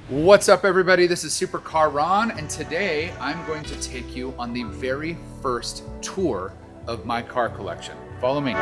What's up, everybody? This is Supercar Ron, and today I'm going to take you on the very first tour of my car collection. Follow me.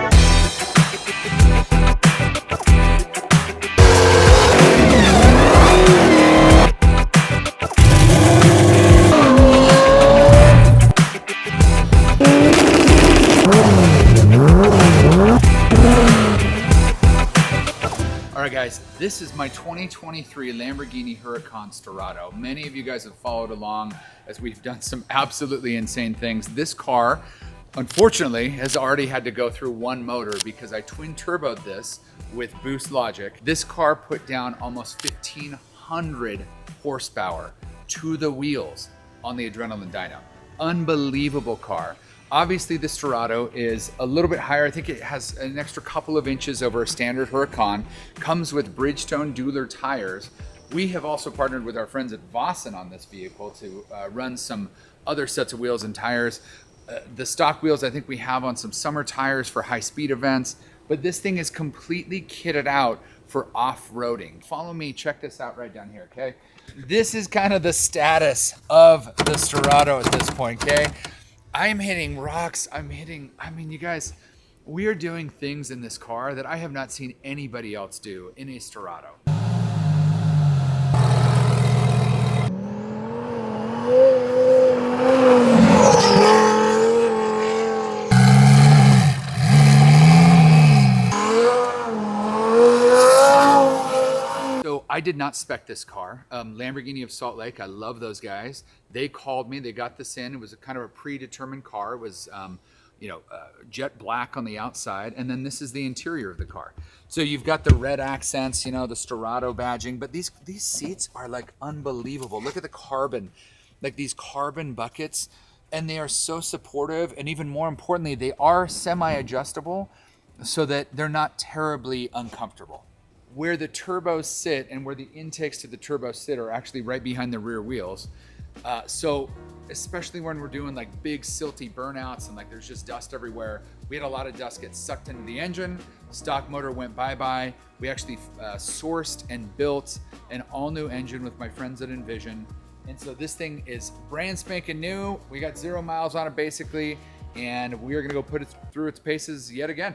Alright guys, this is my 2023 Lamborghini Huracan Storado. Many of you guys have followed along as we've done some absolutely insane things. This car, unfortunately, has already had to go through one motor because I twin turboed this with boost logic. This car put down almost 1,500 horsepower to the wheels on the adrenaline dyno. Unbelievable car. Obviously, the Storado is a little bit higher. I think it has an extra couple of inches over a standard Huracan. Comes with Bridgestone Dueler tires. We have also partnered with our friends at Vossen on this vehicle to run some other sets of wheels and tires. The stock wheels I think we have on some summer tires for high-speed events, but this thing is completely kitted out for off-roading. Follow me, check this out right down here, okay? This is kind of the status of the Storado at this point, okay? I'm hitting rocks, I mean, you guys, we are doing things in this car that I have not seen anybody else do in a Storado. I did not spec this car. Lamborghini of Salt Lake, I love those guys. They called me, they got this in. It was a kind of a predetermined car. It was, jet black on the outside. And then this is the interior of the car. So you've got the red accents, the Storado badging, but these seats are like unbelievable. Look at the carbon, like these carbon buckets, and they are so supportive. And even more importantly, they are semi-adjustable so that they're not terribly uncomfortable. Where the turbos sit and where the intakes to the turbos sit are actually right behind the rear wheels. So especially when we're doing like big silty burnouts and like there's just dust everywhere, we had a lot of dust get sucked into the engine. Stock motor went bye-bye. We actually sourced and built an all-new engine with my friends at Envision. And so this thing is brand spanking new. We got 0 miles on it basically, and we are gonna go put it through its paces yet again.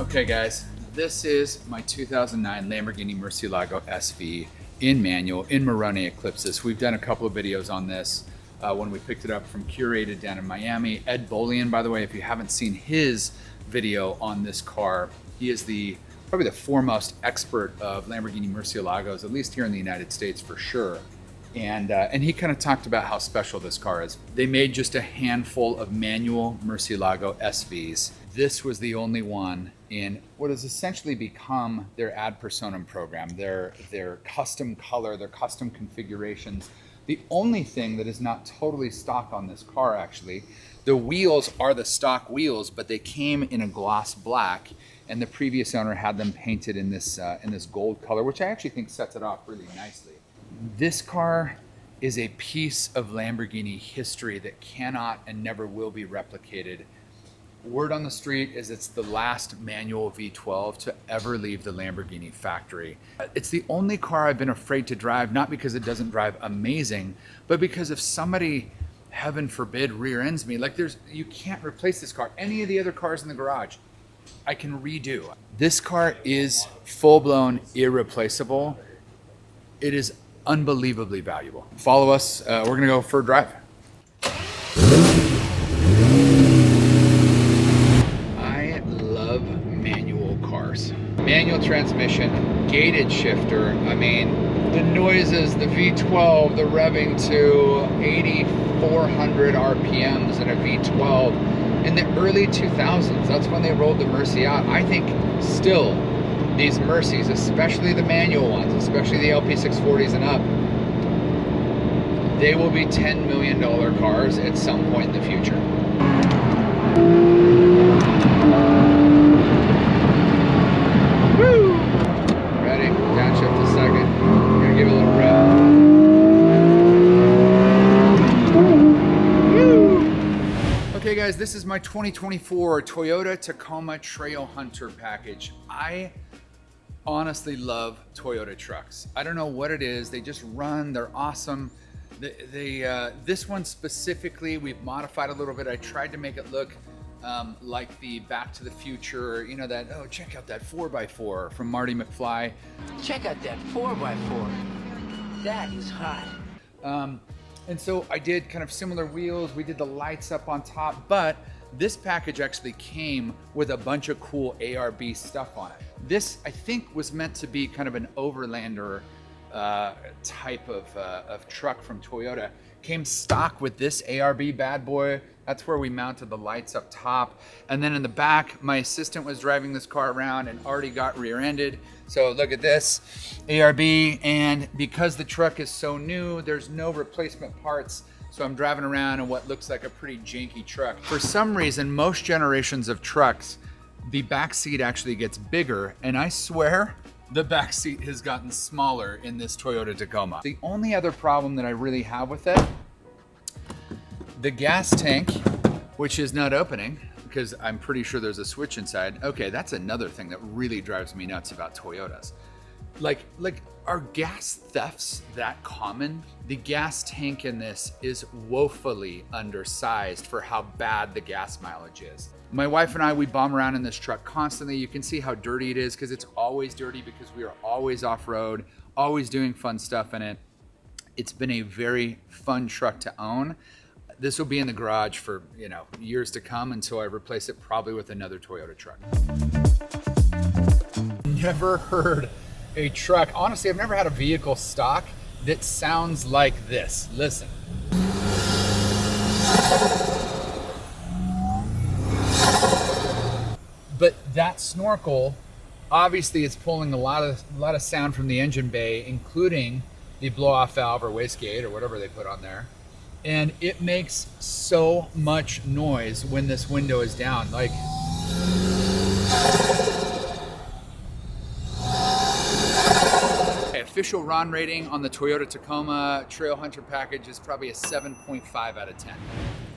Okay guys, this is my 2009 Lamborghini Murcielago SV in manual, in Marone Eclipses. We've done a couple of videos on this when we picked it up from Curated down in Miami. Ed Bolian, by the way, if you haven't seen his video on this car, he is probably the foremost expert of Lamborghini Murcielagos, at least here in the United States for sure. And he kind of talked about how special this car is. They made just a handful of manual Murcielago SVs. This was the only one in what has essentially become their ad personam program, their custom color, their custom configurations. The only thing that is not totally stock on this car, actually, the wheels are the stock wheels, but they came in a gloss black, and the previous owner had them painted in this gold color, which I actually think sets it off really nicely. This car is a piece of Lamborghini history that cannot and never will be replicated. Word on the street is it's the last manual V12 to ever leave the Lamborghini factory. It's the only car I've been afraid to drive, not because it doesn't drive amazing, but because if somebody, heaven forbid, rear ends me, like you can't replace this car. Any of the other cars in the garage, I can redo. This car is full-blown irreplaceable. It is unbelievably valuable. Follow us, we're gonna go for a drive. Manual transmission, gated shifter. I mean, the noises, the V12, the revving to 8,400 RPMs in a V12 in the early 2000s. That's when they rolled the Mercy out. I think still these Mercies, especially the manual ones, especially the LP640s and up, they will be $10 million cars at some point in the future. Woo! Ready? Downshift a second. We're gonna give it a little rev. this is my 2024 Toyota Tacoma Trail Hunter package. I honestly love Toyota trucks. I don't know what it is. They just run, they're awesome. This one specifically, we've modified a little bit. I tried to make it look like the Back to the Future, you know, that, oh, check out that 4x4 from Marty McFly. Check out that 4x4. That is hot. And so I did kind of similar wheels. We did the lights up on top, but this package actually came with a bunch of cool ARB stuff on it. This, I think, was meant to be kind of an overlander type of truck from Toyota. Came stock with this ARB bad boy. That's where we mounted the lights up top. And then in the back, my assistant was driving this car around and already got rear-ended. So look at this, ARB. And because the truck is so new, there's no replacement parts. So I'm driving around in what looks like a pretty janky truck. For some reason, most generations of trucks, the back seat actually gets bigger. And I swear, the back seat has gotten smaller in this Toyota Tacoma. The only other problem that I really have with it, the gas tank, which is not opening because I'm pretty sure there's a switch inside. Okay, that's another thing that really drives me nuts about Toyotas. Like are gas thefts that common? The gas tank in this is woefully undersized for how bad the gas mileage is. My wife and I, we bomb around in this truck constantly. You can see how dirty it is because it's always dirty because we are always off-road, always doing fun stuff in it. It's been a very fun truck to own. This will be in the garage for, you know, years to come until I replace it probably with another Toyota truck. Never heard a truck. Honestly, I've never had a vehicle stock that sounds like this. Listen. But that snorkel, obviously it's pulling a lot of sound from the engine bay, including the blow-off valve or wastegate or whatever they put on there. And it makes so much noise when this window is down. Like, official RON rating on the Toyota Tacoma Trail Hunter package is probably a 7.5 out of 10.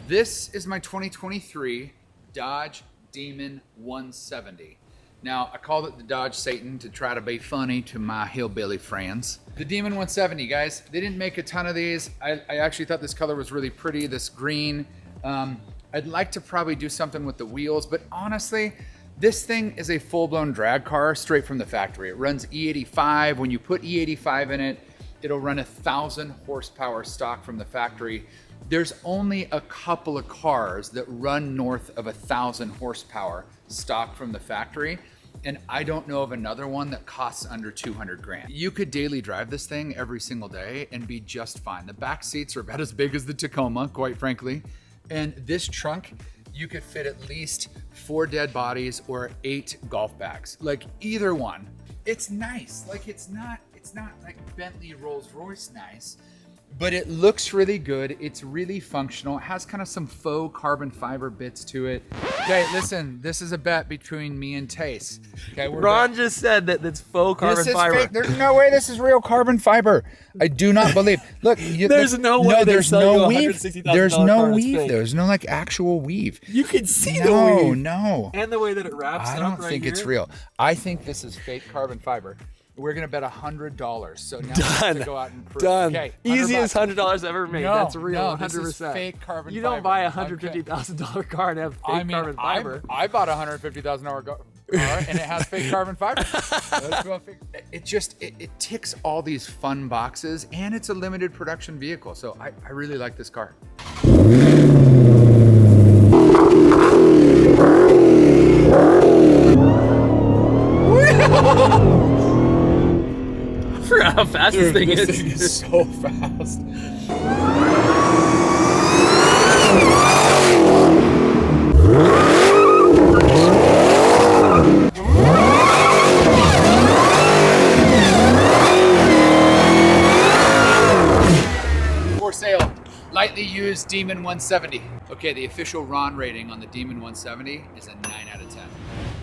This is my 2023 Dodge Demon 170. Now, I called it the Dodge Satan to try to be funny to my hillbilly friends. The Demon 170, guys, they didn't make a ton of these. I actually thought this color was really pretty, this green. I'd like to probably do something with the wheels, but honestly, this thing is a full-blown drag car straight from the factory. It runs E85. When you put E85 in it, it'll run 1,000 horsepower stock from the factory. There's only a couple of cars that run north of 1,000 horsepower stock from the factory. And I don't know of another one that costs under 200 grand. You could daily drive this thing every single day and be just fine. The back seats are about as big as the Tacoma, quite frankly. And this trunk, you could fit at least 4 dead bodies or 8 golf bags. Like either one. It's nice. Like it's not like Bentley Rolls Royce nice, but it looks really good. It's really functional. It has kind of some faux carbon fiber bits to it. Okay, listen, this is a bet between me and Tace. Okay, Ron just said that it's faux carbon fiber. Fake. There's no way this is real carbon fiber. I do not believe. Look, there's no way there's no weave. There's no weave. Fake. There's no like actual weave. You can see the weave. No. And the way that it wraps I up don't right think here. it's real. I think this is fake carbon fiber. We're gonna bet $100. So now we have to go out and prove. Done. Okay, Easiest $100 ever made. No, That's real. no, 100%. this is fake carbon you fiber. don't buy a $150,000 car and have fake carbon fiber. I bought a $150,000 car and it has fake carbon fiber. It ticks all these fun boxes, and it's a limited production vehicle. So I really like this car. I forgot how fast this thing is. This thing is so fast. For sale, lightly used Demon 170. Okay, the official RON rating on the Demon 170 is a 9 out of 10.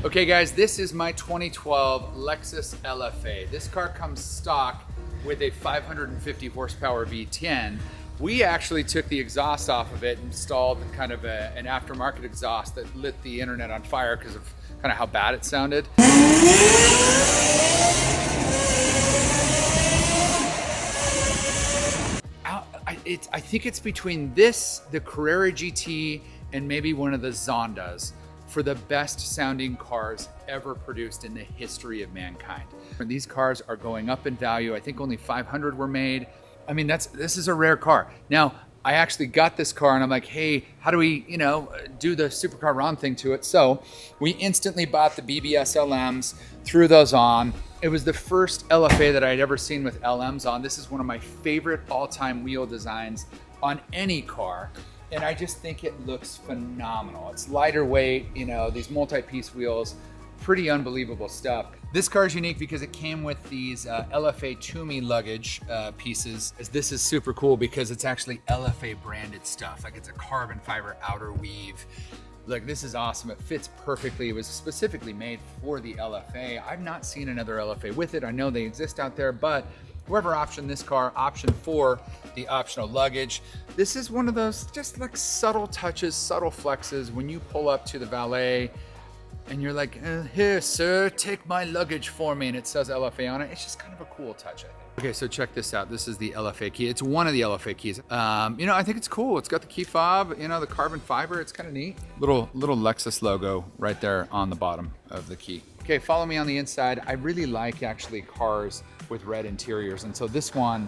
Okay guys, this is my 2012 Lexus LFA. This car comes stock with a 550 horsepower V10 We actually took the exhaust off of it and installed kind of an aftermarket exhaust that lit the internet on fire because of kind of how bad it sounded. I think it's between this, the Carrera GT, and maybe one of the Zondas for the best sounding cars ever produced in the history of mankind. And these cars are going up in value. I think only 500 were made. I mean, this is a rare car. Now, I actually got this car and I'm like, hey, how do we, do the supercar ROM thing to it? So we instantly bought the BBS LMs, threw those on. It was the first LFA that I'd ever seen with LMs on. This is one of my favorite all-time wheel designs on any car. And I just think it looks phenomenal. It's lighter weight, these multi-piece wheels, pretty unbelievable stuff. This car is unique because it came with these LFA Toomey luggage pieces. This is super cool because it's actually LFA branded stuff. Like it's a carbon fiber outer weave. Like this is awesome. It fits perfectly. It was specifically made for the LFA. I've not seen another LFA with it. I know they exist out there, but whoever optioned this car, optioned for the optional luggage. This is one of those just like subtle touches, subtle flexes when you pull up to the valet and you're like, here, sir, take my luggage for me. And it says LFA on it. It's just kind of a cool touch, I think. Okay, so check this out. This is the LFA key. It's one of the LFA keys. I think it's cool. It's got the key fob, the carbon fiber. It's kind of neat. Little Lexus logo right there on the bottom of the key. Okay, follow me on the inside. I really like actually cars with red interiors. And so this one,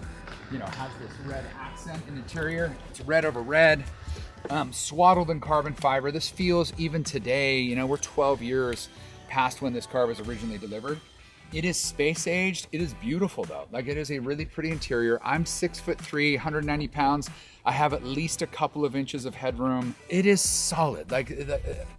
has this red accent in interior. It's red over red. Swaddled in carbon fiber. This feels, even today, we're 12 years past when this car was originally delivered. It is space aged. It is beautiful though. Like it is a really pretty interior. I'm 6'3", 190 pounds. I have at least a couple of inches of headroom. It is solid. Like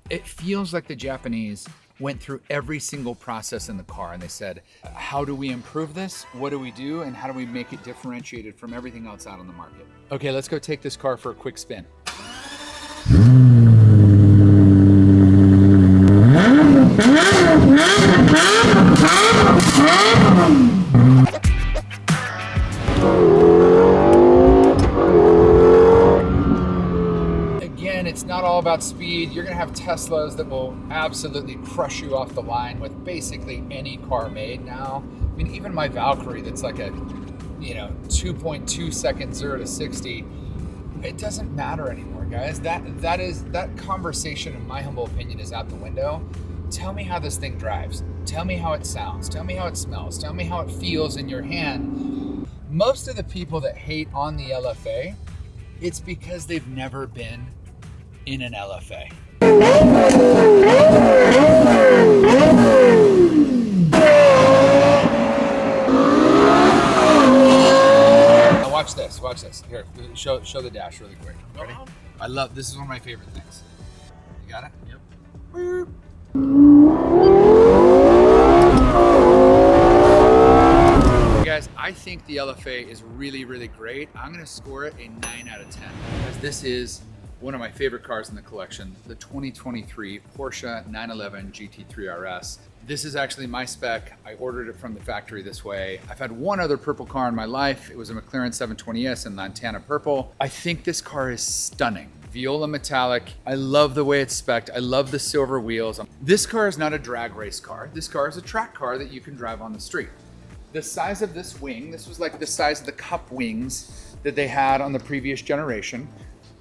it feels like the Japanese went through every single process in the car and they said, how do we improve this? What do we do? And how do we make it differentiated from everything else out on the market? Okay, let's go take this car for a quick spin. Again, it's not all about speed. You're gonna have Teslas that will absolutely crush you off the line with basically any car made now. I mean, even my Valkyrie that's like a 2.2 second 0 to 60, it doesn't matter anymore, guys. That conversation, in my humble opinion, is out the window. Tell me how this thing drives. Tell me how it sounds. Tell me how it smells. Tell me how it feels in your hand. Most of the people that hate on the LFA, it's because they've never been in an LFA. Now watch this. Here, show the dash really quick. Ready? This is one of my favorite things. You got it? Yep. Guys, I think the LFA is really, really great. I'm gonna score it a 9 out of 10 because this is one of my favorite cars in the collection, the 2023 Porsche 911 GT3 RS. This is actually my spec. I ordered it from the factory this way. I've had one other purple car in my life. It was a McLaren 720S in Lantana purple. I think this car is stunning. Viola metallic. I love the way it's spec'd. I love the silver wheels. This car is not a drag race car. This car is a track car that you can drive on the street. The size of this wing, this was like the size of the cup wings that they had on the previous generation.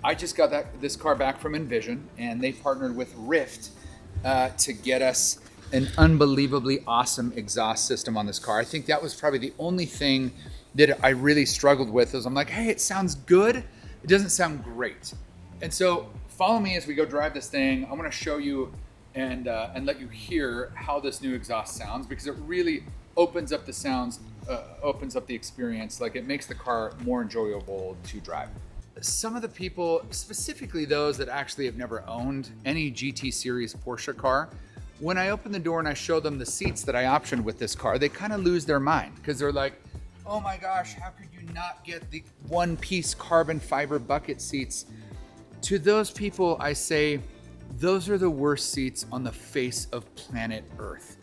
I just got this car back from Envision, and they partnered with Rift to get us an unbelievably awesome exhaust system on this car. I think that was probably the only thing that I really struggled with. Is I'm like, hey, it sounds good. It doesn't sound great. And so follow me as we go drive this thing. I'm gonna show you and let you hear how this new exhaust sounds, because it really opens up the sounds, opens up the experience. Like, it makes the car more enjoyable to drive. Some of the people, specifically those that actually have never owned any GT series Porsche car, when I open the door and I show them the seats that I optioned with this car, they kind of lose their mind, because they're like, oh my gosh, how could you not get the one-piece carbon fiber bucket seats? To those people, I say, those are the worst seats on the face of planet Earth.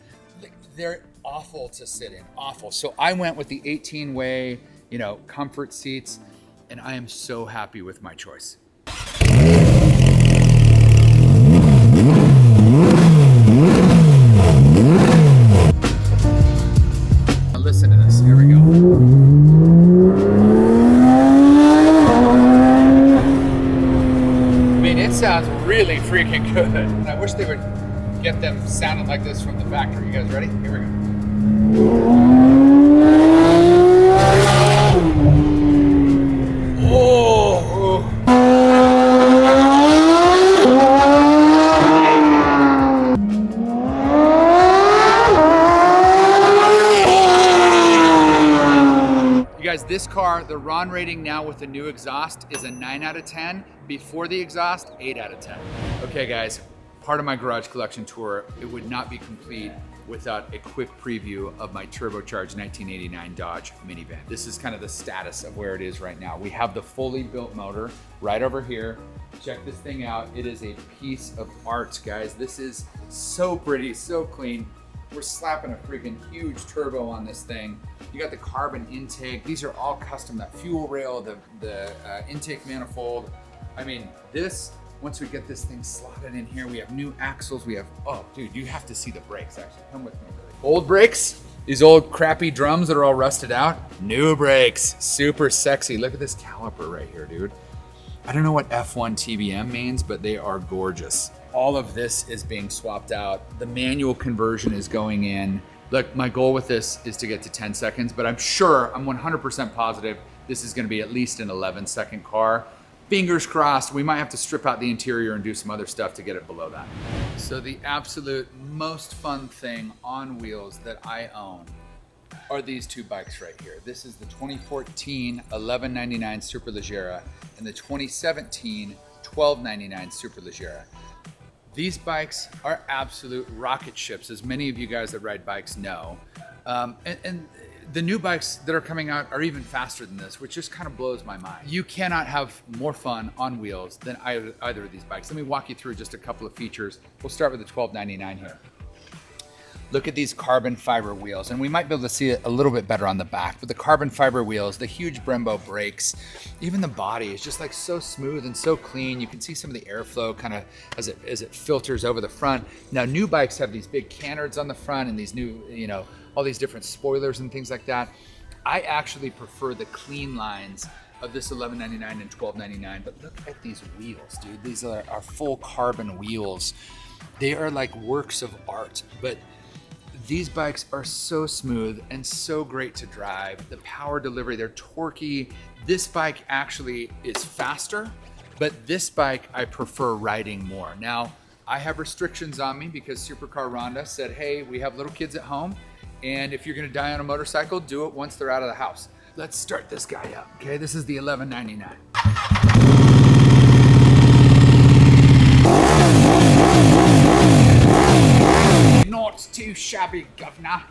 They're awful to sit in, awful. So I went with the 18-way, comfort seats, and I am so happy with my choice. Now listen to this, here we go. I mean, it sounds really freaking good. And I wish they would get them sounding like this from the factory. You guys ready? Here we go. Oh. You guys, this car, the RON rating now with the new exhaust is a 9 out of 10. Before the exhaust, 8 out of 10. Okay guys, part of my garage collection tour, it would not be complete without a quick preview of my turbocharged 1989 Dodge minivan. This is kind of the status of where it is right now. We have the fully built motor right over here. Check this thing out. It is a piece of art, guys. This is so pretty, so clean. We're slapping a freaking huge turbo on this thing. You got the carbon intake. These are all custom. That fuel rail, the intake manifold. I mean, this, once we get this thing slotted in here, we have new axles. We have, oh, dude, you have to see the brakes actually. Come with me, really. Old brakes, these old crappy drums that are all rusted out. New brakes, super sexy. Look at this caliper right here, dude. I don't know what F1 TBM means, but they are gorgeous. All of this is being swapped out. The manual conversion is going in. Look, my goal with this is to get to 10 seconds, but I'm sure, I'm 100% positive this is gonna be at least an 11-second car. Fingers crossed, we might have to strip out the interior and do some other stuff to get it below that. So the absolute most fun thing on wheels that I own are these two bikes right here. This is the 2014 1199 Superleggera and the 2017 1299 Superleggera. These bikes are absolute rocket ships, as many of you guys that ride bikes know. And the new bikes that are coming out are even faster than this, which just kind of blows my mind. You cannot have more fun on wheels than either of these bikes. Let me walk you through just a couple of features. We'll start with the 1299 here. Look at these carbon fiber wheels, and we might be able to see it a little bit better on the back, but the carbon fiber wheels, the huge Brembo brakes, even the body is just like so smooth and so clean. You can see some of the airflow kind of as it filters over the front. Now, new bikes have these big canards on the front and these new, you know, all these different spoilers and things like that. I actually prefer the clean lines of this 1199 and 1299, but look at these wheels, dude. These are full carbon wheels. They are like works of art, but these bikes are so smooth and so great to drive. The power delivery, they're torquey. This bike actually is faster, but this bike I prefer riding more. Now, I have restrictions on me because Supercar Rhonda said, hey, we have little kids at home, and if you're gonna die on a motorcycle, do it once they're out of the house. Let's start this guy up, okay? This is the 1199. Not too shabby, governor.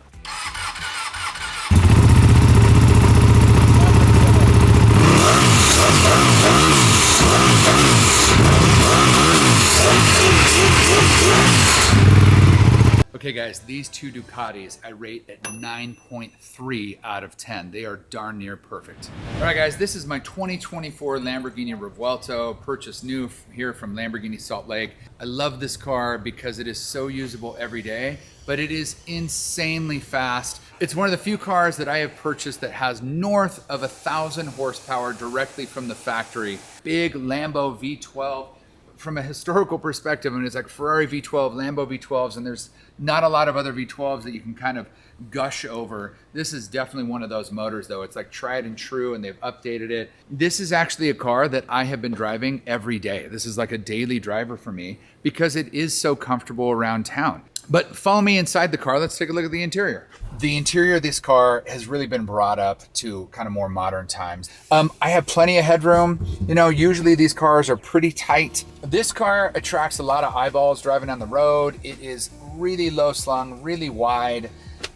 Okay guys, these two Ducatis I rate at 9.3 out of 10. They are darn near perfect. All right guys, this is my 2024 Lamborghini Revuelto, purchased new here from Lamborghini Salt Lake. I love this car because it is so usable every day, but it is insanely fast. It's one of the few cars that I have purchased that has north of 1,000 horsepower directly from the factory. Big Lambo V12. From a historical perspective, I mean, it's like Ferrari V12, Lambo V12s, and there's not a lot of other V12s that you can kind of gush over. This is definitely one of those motors though. It's like tried and true, and they've updated it. This is actually a car that I have been driving every day. This is like a daily driver for me because it is so comfortable around town. But follow me inside the car. Let's take a look at the interior. The interior of this car has really been brought up to kind of more modern times. I have plenty of headroom. You know, usually these cars are pretty tight. This car attracts a lot of eyeballs driving down the road. It is really low slung, really wide.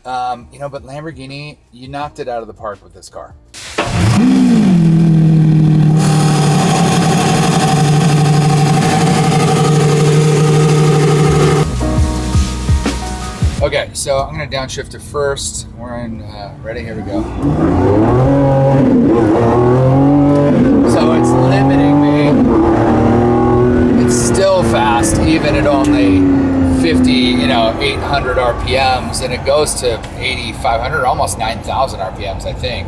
You know, but Lamborghini, you knocked it out of the park with this car. Okay, so I'm gonna downshift to first. We're in, ready, here we go. 800 RPMs and it goes to 8,500, almost 9,000 RPMs, I think.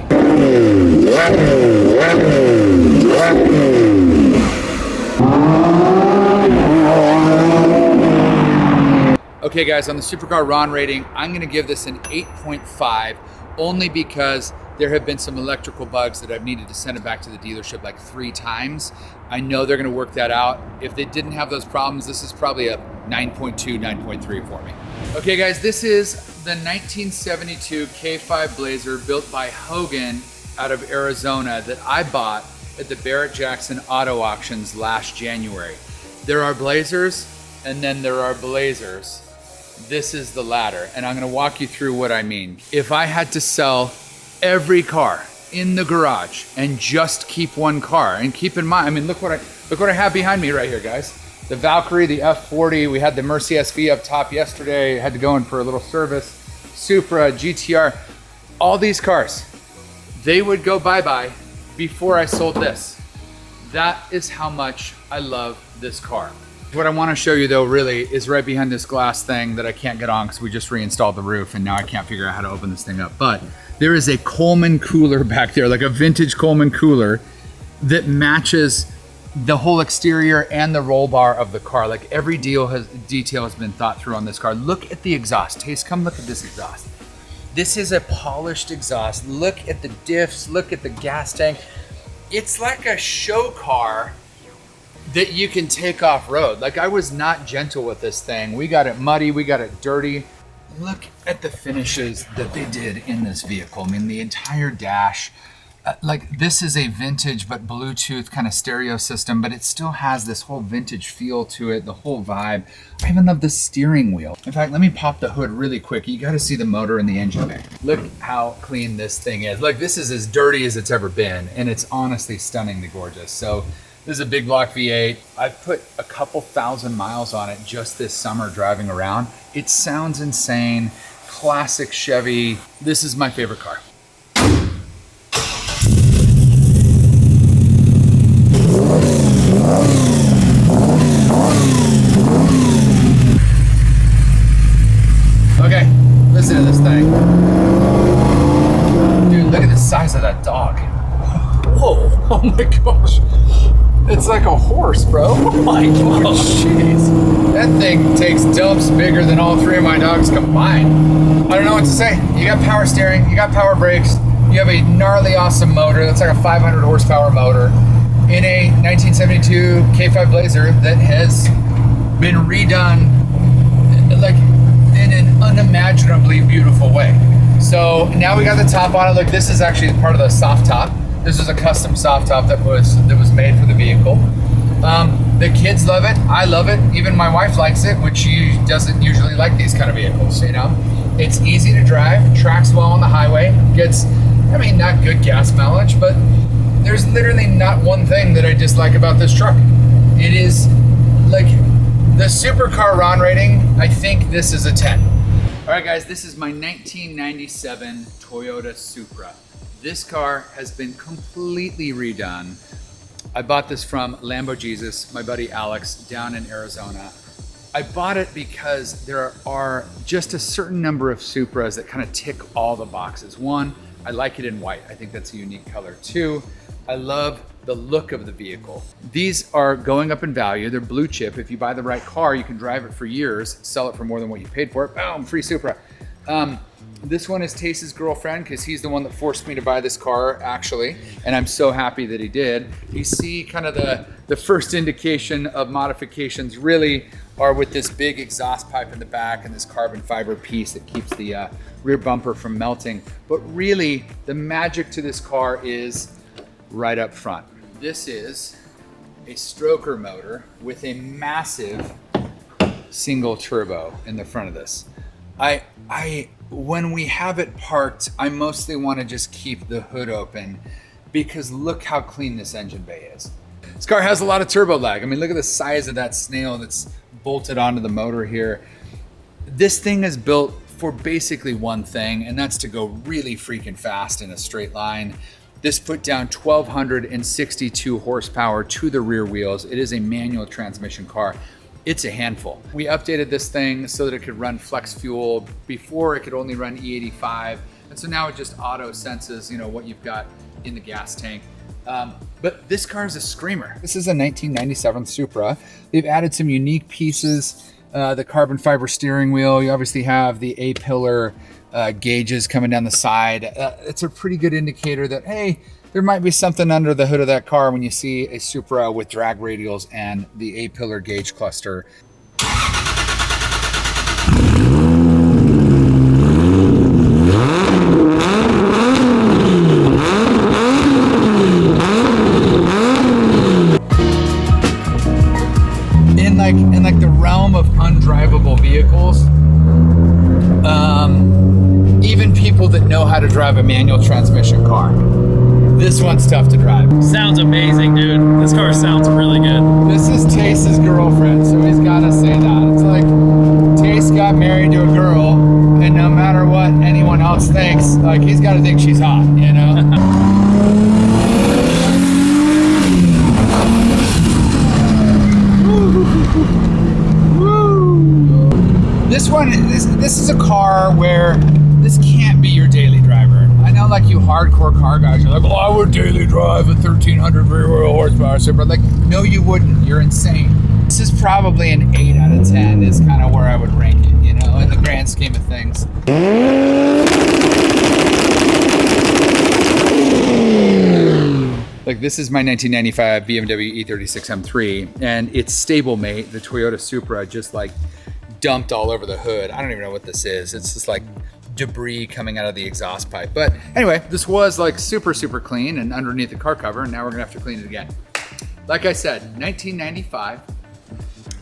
Okay guys, on the supercar RON rating, I'm gonna give this an 8.5, only because there have been some electrical bugs that I've needed to send it back to the dealership like 3 times. I know they're gonna work that out. If they didn't have those problems, this is probably a 9.2, 9.3 for me. Okay guys, this is the 1972 K5 Blazer built by Hogan out of Arizona that I bought at the Barrett-Jackson Auto Auctions last January. There are Blazers and then there are Blazers. This is the latter, and I'm gonna walk you through what I mean. If I had to sell every car in the garage and just keep one car, and keep in mind, I mean, look what I have behind me right here, guys. The Valkyrie, the F40, we had the Mercy SV up top yesterday, had to go in for a little service, Supra, GTR, all these cars, they would go bye-bye before I sold this. That is how much I love this car. What I want to show you though really is right behind this glass thing that I can't get on because we just reinstalled the roof and now I can't figure out how to open this thing up. But there is a Coleman cooler back there, like a vintage Coleman cooler that matches the whole exterior and the roll bar of the car. Like every detail has been thought through on this car. Look at the exhaust. Taste, come look at this exhaust. This is a polished exhaust. Look at the diffs, look at the gas tank. It's like a show car that you can take off road. Like I was not gentle with this thing. We got it muddy, we got it dirty. Look at the finishes that they did in this vehicle. I mean, the entire dash, like this is a vintage but Bluetooth kind of stereo system, but it still has this whole vintage feel to it, the whole vibe. I even love the steering wheel. In fact, let me pop the hood really quick. You gotta see the motor and the engine bay. Look how clean this thing is. Look, this is as dirty as it's ever been, and it's honestly stunningly gorgeous. So this is a big block V8. I've put a couple thousand miles on it just this summer driving around. It sounds insane, classic Chevy. This is my favorite car. Okay, listen to this thing. Dude, look at the size of that dog. Whoa, oh my gosh. It's like a horse, bro. Oh my gosh, jeez. That thing takes dumps bigger than all 3 of my dogs combined. I don't know what to say. You got power steering, you got power brakes, you have a gnarly awesome motor. That's like a 500 horsepower motor in a 1972 K5 Blazer that has been redone like in an unimaginably beautiful way. So now we got the top on it. Look, this is actually part of the soft top. This is a custom soft top that was made for the vehicle. The kids love it. I love it. Even my wife likes it, which she doesn't usually like these kind of vehicles, you know? It's easy to drive, tracks well on the highway, gets, I mean, not good gas mileage, but there's literally not one thing that I dislike about this truck. It is like the supercar RON rating, I think this is a 10. All right guys, this is my 1997 Toyota Supra. This car has been completely redone. I bought this from Lambo Jesus, my buddy Alex, down in Arizona. I bought it because there are just a certain number of Supras that kind of tick all the boxes. 1, I like it in white. I think that's a unique color. 2, I love the look of the vehicle. These are going up in value. They're blue chip. If you buy the right car, you can drive it for years, sell it for more than what you paid for it. Boom, free Supra. This one is Tace's girlfriend because he's the one that forced me to buy this car, actually, and I'm so happy that he did. You see kind of the first indication of modifications really are with this big exhaust pipe in the back and this carbon fiber piece that keeps the rear bumper from melting. But really, the magic to this car is right up front. This is a stroker motor with a massive single turbo in the front of this. When we have it parked, I mostly want to just keep the hood open because look how clean this engine bay is. This car has a lot of turbo lag. I mean, look at the size of that snail that's bolted onto the motor here. This thing is built for basically one thing, and that's to go really freaking fast in a straight line. This put down 1,262 horsepower to the rear wheels. It is a manual transmission car. it's a handful. We updated this thing so that it could run flex fuel. Before it could only run E85. And so now it just auto senses, what you've got in the gas tank. But this car is a screamer. This is a 1997 Supra. They've added some unique pieces. The carbon fiber steering wheel. You obviously have the A-pillar gauges coming down the side. It's a pretty good indicator that, hey, there might be something under the hood of that car when you see a Supra with drag radials and the A-pillar gauge cluster. In like the realm of undrivable vehicles, even people that know how to drive a manual transmission car, this one's tough to drive. Sounds amazing, dude. This car sounds really good. This is Tace's girlfriend, so he's gotta say that. It's like Tace got married to a girl, and no matter what anyone else thinks, like he's gotta think she's hot, This is a car where this can't be your daily driver. I know like you hardcore car guys are like, oh, I would daily drive a 1300 rear wheel horsepower Supra. Like, no, you wouldn't. You're insane. This is probably an 8 out of 10 is kind of where I would rank it, in the grand scheme of things. Like this is my 1995 BMW E36 M3 and its stablemate, the Toyota Supra, just like dumped all over the hood. I don't even know what this is. It's just like debris coming out of the exhaust pipe. But anyway, this was like super, super clean and underneath the car cover, and now we're gonna have to clean it again. Like I said, 1995,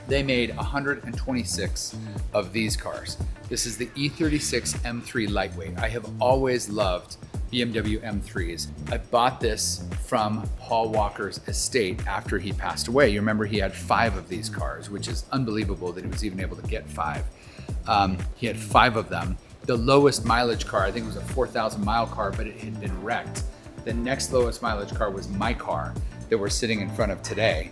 they made 126 of these cars. This is the E36 M3 Lightweight. I have always loved BMW M3s. I bought this from Paul Walker's estate after he passed away. You remember he had 5 of these cars, which is unbelievable that he was even able to get 5. He had 5 of them. The lowest mileage car, I think it was a 4,000 mile car, but it had been wrecked. The next lowest mileage car was my car that we're sitting in front of today.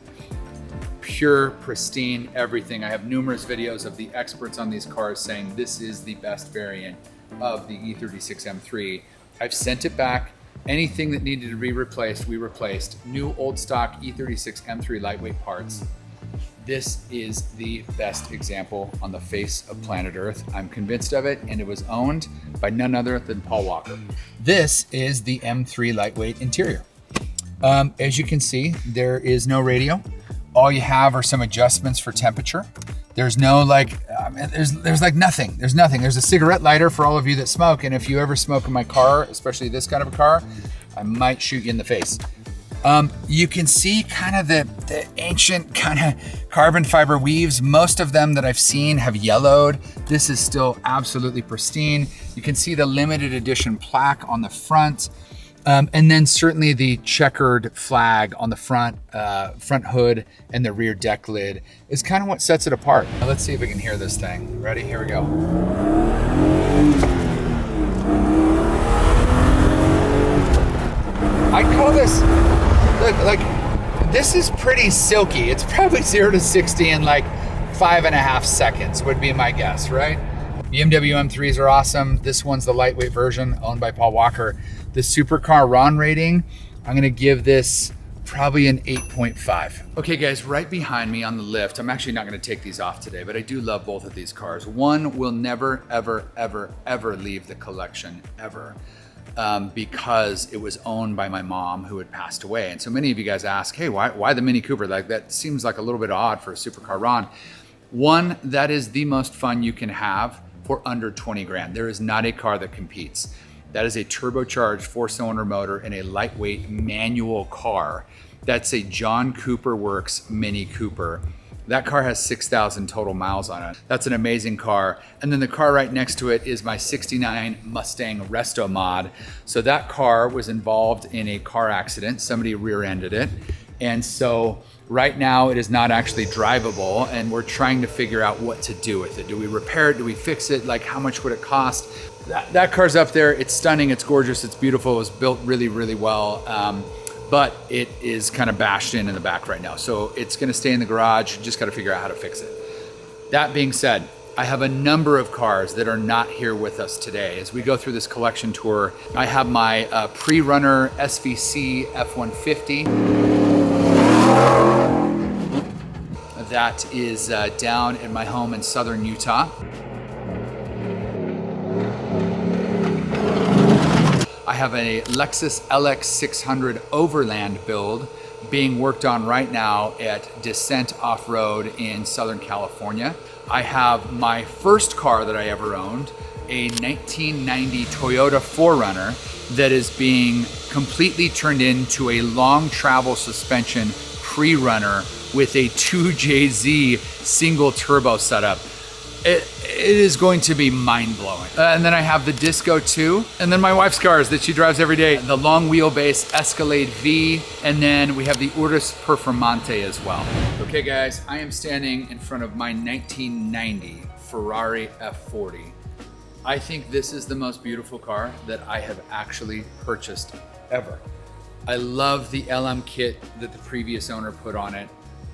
Pure, pristine, everything. I have numerous videos of the experts on these cars saying this is the best variant of the E36 M3. I've sent it back. Anything that needed to be replaced, we replaced. New old stock E36 M3 lightweight parts. This is the best example on the face of planet Earth. I'm convinced of it, and it was owned by none other than Paul Walker. This is the M3 lightweight interior. As you can see, there is no radio. All you have are some adjustments for temperature. There's no there's like nothing. There's nothing. There's a cigarette lighter for all of you that smoke. And if you ever smoke in my car, especially this kind of a car, I might shoot you in the face. You can see kind of the ancient kind of carbon fiber weaves. Most of them that I've seen have yellowed. This is still absolutely pristine. You can see the limited edition plaque on the front. And then certainly the checkered flag on the front hood and the rear deck lid is kind of what sets it apart. Now let's see if we can hear this thing. Ready? Here we go. I'd call this, like this is pretty silky. It's probably 0 to 60 in like 5.5 seconds would be my guess, right? BMW M3s are awesome. This one's the lightweight version owned by Paul Walker. The supercar RON rating, I'm gonna give this probably an 8.5. Okay guys, right behind me on the lift, I'm actually not gonna take these off today, but I do love both of these cars. One will never, ever, ever, ever leave the collection, ever. Because it was owned by my mom who had passed away. And so many of you guys ask, hey, why the Mini Cooper? Like that seems like a little bit odd for a supercar RON. One, that is the most fun you can have for under 20 grand. There is not a car that competes. That is a turbocharged 4-cylinder motor in a lightweight manual car. That's a John Cooper Works Mini Cooper. That car has 6,000 total miles on it. That's an amazing car. And then the car right next to it is my 69 Mustang Resto Mod. So that car was involved in a car accident. Somebody rear-ended it. And so right now it is not actually drivable, and we're trying to figure out what to do with it. Do we repair it? Do we fix it? Like, how much would it cost? That car's up there. It's stunning. It's gorgeous. It's beautiful. It was built really, really well. But it is kind of bashed in the back right now. So it's going to stay in the garage. Just got to figure out how to fix it. That being said, I have a number of cars that are not here with us today. As we go through this collection tour, I have my pre-runner SVC F150. That is down in my home in southern Utah. I have a Lexus LX600 Overland build being worked on right now at Descent Off-Road in Southern California. I have my first car that I ever owned, a 1990 Toyota 4Runner that is being completely turned into a long travel suspension pre-runner with a 2JZ single turbo setup. It is going to be mind-blowing. And then I have the Disco 2, and then my wife's cars that she drives every day, the long wheelbase Escalade V, and then we have the Urus Performante as well. Okay guys, I am standing in front of my 1990 Ferrari F40. I think this is the most beautiful car that I have actually purchased ever. I love the LM kit that the previous owner put on it.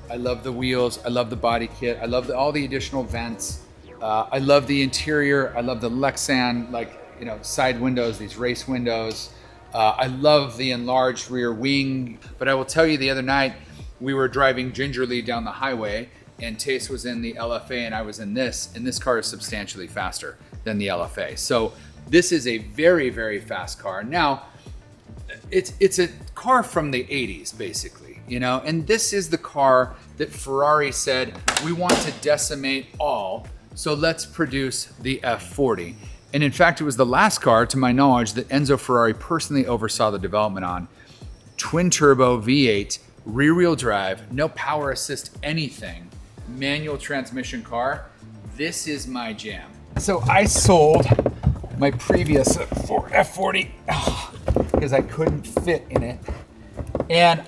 I love the wheels, I love the body kit, I love all the additional vents. I love the interior. I love the Lexan, side windows, these race windows. I love the enlarged rear wing. But I will tell you, the other night we were driving gingerly down the highway, and Tace was in the LFA and I was in this, and this car is substantially faster than the LFA. So this is a very, very fast car. Now, it's a car from the 80s, basically, and this is the car that Ferrari said, we want to decimate all. So let's produce the F40. And in fact, it was the last car, to my knowledge, that Enzo Ferrari personally oversaw the development on. Twin turbo V8, rear wheel drive, no power assist anything, manual transmission car. This is my jam. So I sold my previous F40 because I couldn't fit in it. And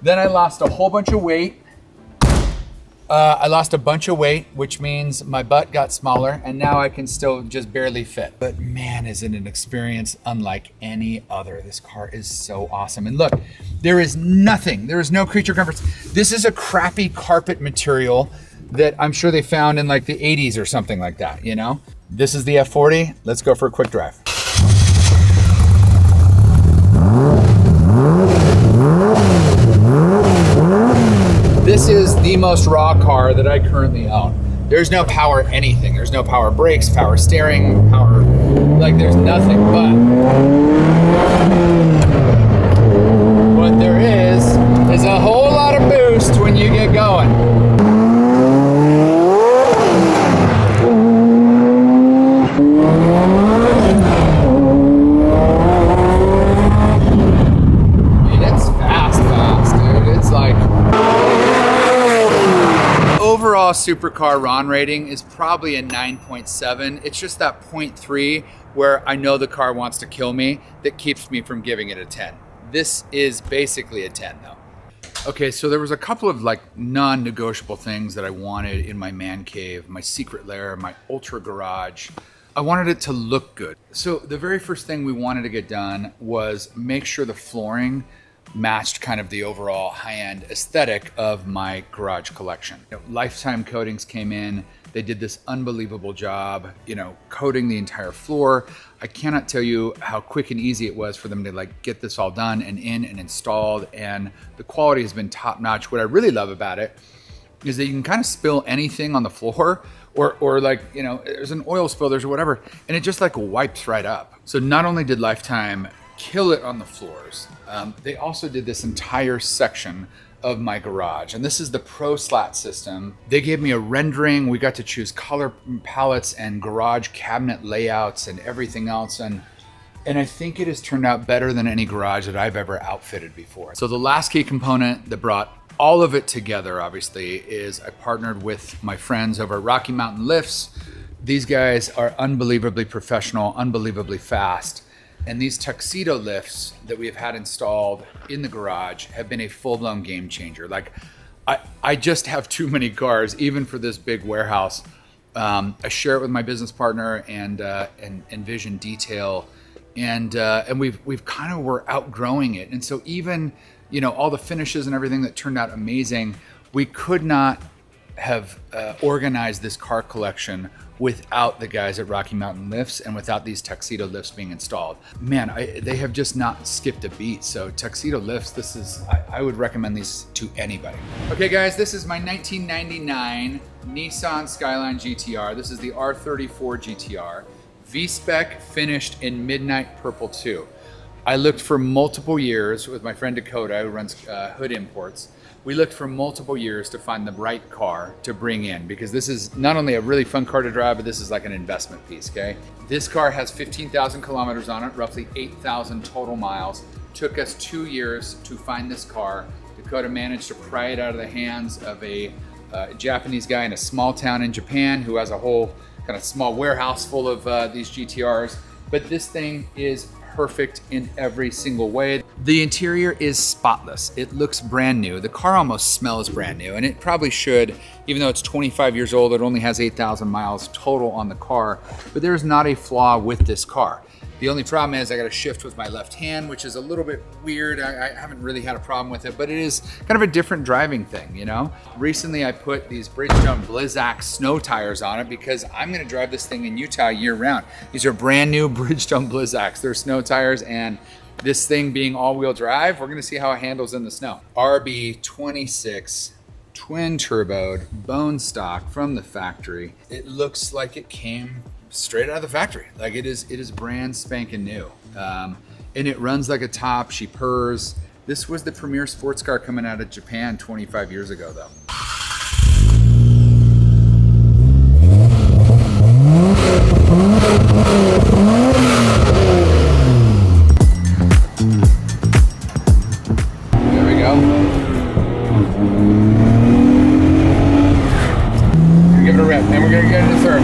then I lost a whole bunch of weight. I lost a bunch of weight, which means my butt got smaller, and now I can still just barely fit. But man, is it an experience unlike any other. This car is so awesome. And look, there is no creature comforts. This is a crappy carpet material that I'm sure they found in like the 80s or something like that, This is the F40. Let's go for a quick drive. This is the most raw car that I currently own. There's no power anything. There's no power brakes, power steering, there's nothing. But what there is a whole lot of boost when you get going. It's fast, dude. It's like... Overall supercar RON rating is probably a 9.7. It's just that 0.3 where I know the car wants to kill me that keeps me from giving it a 10. This is basically a 10 though. Okay, so there was a couple of non-negotiable things that I wanted in my man cave, my secret lair, my ultra garage. I wanted it to look good. So the very first thing we wanted to get done was make sure the flooring matched kind of the overall high-end aesthetic of my garage collection. Lifetime Coatings came in. They did this unbelievable job, coating the entire floor. I cannot tell you how quick and easy it was for them to get this all done and in and installed, and the quality has been top-notch. What I really love about it is that you can kind of spill anything on the floor or there's an oil spill, there's whatever, and it just wipes right up. So not only did Lifetime kill it on the floors, they also did this entire section of my garage. And this is the Pro Slat system. They gave me a rendering. We got to choose color palettes and garage cabinet layouts and everything else. And I think it has turned out better than any garage that I've ever outfitted before. So the last key component that brought all of it together, obviously, is I partnered with my friends over at Rocky Mountain Lifts. These guys are unbelievably professional, unbelievably fast. And these tuxedo lifts that we have had installed in the garage have been a full-blown game changer. I just have too many cars, even for this big warehouse. I share it with my business partner and Envision Detail, and we've kind of were outgrowing it. And so even all the finishes and everything that turned out amazing, we could not have organized this car collection without the guys at Rocky Mountain Lifts and without these Tuxedo lifts being installed. Man, they have just not skipped a beat. So Tuxedo lifts, I would recommend these to anybody. Okay guys, this is my 1999 Nissan Skyline GTR. This is the R34 GTR. V-Spec finished in Midnight Purple 2. I looked for multiple years with my friend Dakota, who runs Hood Imports. We looked for multiple years to find the right car to bring in, because this is not only a really fun car to drive, but this is like an investment piece, okay? This car has 15,000 kilometers on it, roughly 8,000 total miles. Took us 2 years to find this car. Dakota managed to pry it out of the hands of a Japanese guy in a small town in Japan who has a whole kind of small warehouse full of these GTRs. But this thing is perfect in every single way. The interior is spotless. It looks brand new. The car almost smells brand new, and it probably should, even though it's 25 years old. It only has 8,000 miles total on the car, but there's not a flaw with this car. The only problem is I got to shift with my left hand, which is a little bit weird. I haven't really had a problem with it, but it is kind of a different driving thing, you know? Recently, I put these Bridgestone Blizzak snow tires on it because I'm going to drive this thing in Utah year round. These are brand new Bridgestone Blizzaks. They're snow tires, and this thing being all-wheel drive, we're going to see how it handles in the snow. RB26 twin turboed bone stock from the factory. It looks like it came straight out of the factory. Like it is brand spanking new. And it runs like a top. She purrs. This was the premier sports car coming out of Japan 25 years ago though. There we go. Give it a rip, and we're gonna get into third.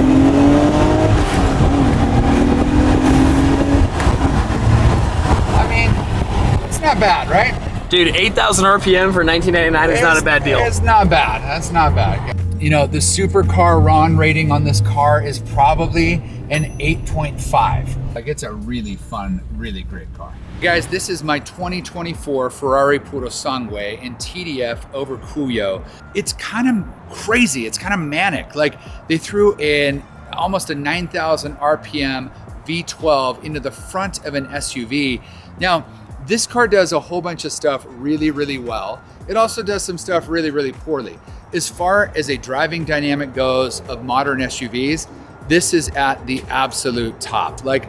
Not bad, right? Dude, 8,000 RPM for 1999 is not a bad deal. It's not bad. That's not bad. You know, the supercar RON rating on this car is probably an 8.5. Like, it's a really fun, really great car. Guys, this is my 2024 Ferrari Puro Sangue in TDF over Cuyo. It's kind of crazy. It's kind of manic. Like, they threw in almost a 9,000 RPM V12 into the front of an SUV. Now, this car does a whole bunch of stuff really, really well. It also does some stuff really, really poorly. As far as a driving dynamic goes of modern SUVs, this is at the absolute top. Like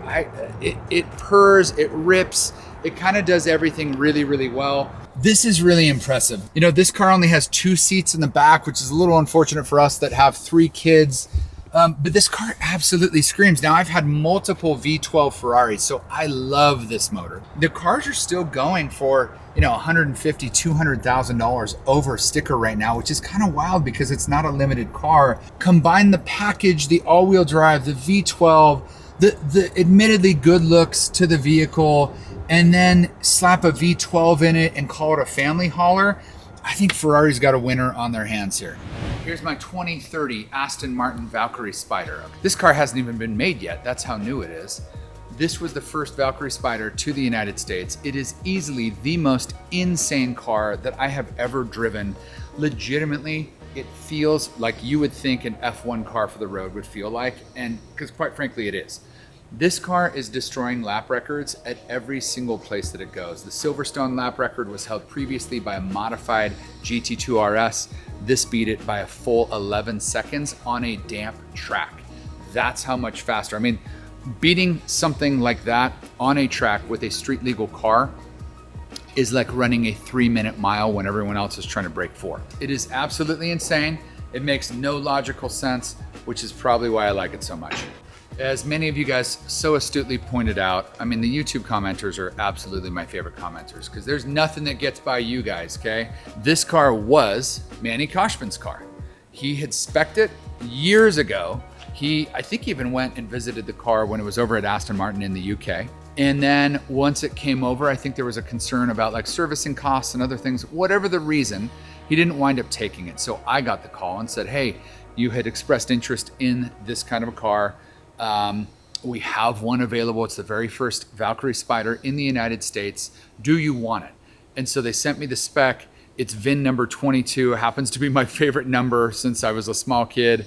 it purrs, it rips, it kind of does everything really, really well. This is really impressive. You know, this car only has 2 seats in the back, which is a little unfortunate for us that have 3 kids. But this car absolutely screams. Now, I've had multiple V12 Ferraris, so I love this motor. The cars are still going for, you know, $150,000, $200,000 over sticker right now, which is kind of wild because it's not a limited car. Combine the package, the all-wheel drive, the V12, the admittedly good looks to the vehicle, and then slap a V12 in it and call it a family hauler. I think Ferrari's got a winner on their hands here. Here's my 2030 Aston Martin Valkyrie Spider. This car hasn't even been made yet. That's how new it is. This was the first Valkyrie Spider to the United States. It is easily the most insane car that I have ever driven. Legitimately, it feels like you would think an F1 car for the road would feel like, and because quite frankly, it is. This car is destroying lap records at every single place that it goes. The Silverstone lap record was held previously by a modified GT2 RS. This beat it by a full 11 seconds on a damp track. That's how much faster. I mean, beating something like that on a track with a street legal car is like running a 3-minute mile when everyone else is trying to break 4. It is absolutely insane. It makes no logical sense, which is probably why I like it so much. As many of you guys so astutely pointed out, I mean, the YouTube commenters are absolutely my favorite commenters because there's nothing that gets by you guys, okay? This car was Manny Koshman's car. He had spec'd it years ago. I think he even went and visited the car when it was over at Aston Martin in the UK. And then once it came over, I think there was a concern about like servicing costs and other things. Whatever the reason, he didn't wind up taking it. So I got the call and said, hey, you had expressed interest in this kind of a car. We have one available. It's the very first Valkyrie Spider in the United States. Do you want it? And so they sent me the spec It's VIN number 22, happens to be my favorite number since I was a small kid.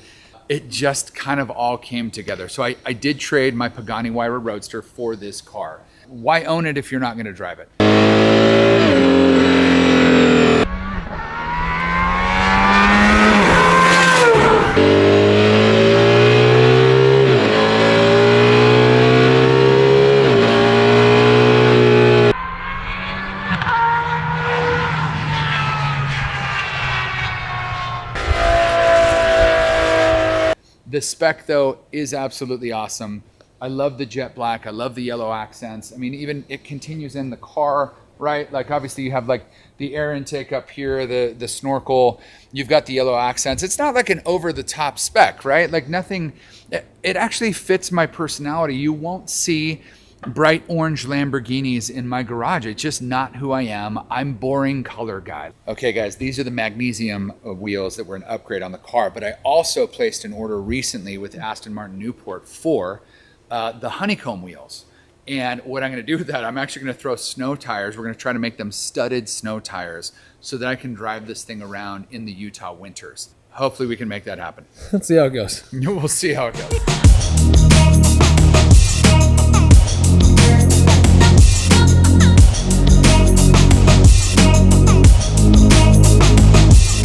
It just kind of all came together. So I did trade my Pagani Huayra Roadster for this car. Why own it if you're not gonna drive it? The spec though is absolutely awesome. I love the jet black. I love the yellow accents. I mean, even it continues in the car, right? Like obviously you have like the air intake up here, the snorkel, you've got the yellow accents. It's not like an over the top spec, right? Like nothing, it actually fits my personality. You won't see bright orange Lamborghinis in my garage. It's just not who I am. I'm boring color guy. Okay guys, these are the magnesium wheels that were an upgrade on the car, but I also placed an order recently with Aston Martin Newport for the honeycomb wheels. And what I'm gonna do with that, I'm actually gonna throw snow tires. We're gonna try to make them studded snow tires so that I can drive this thing around in the Utah winters. Hopefully we can make that happen. Let's see how it goes. We'll see how it goes.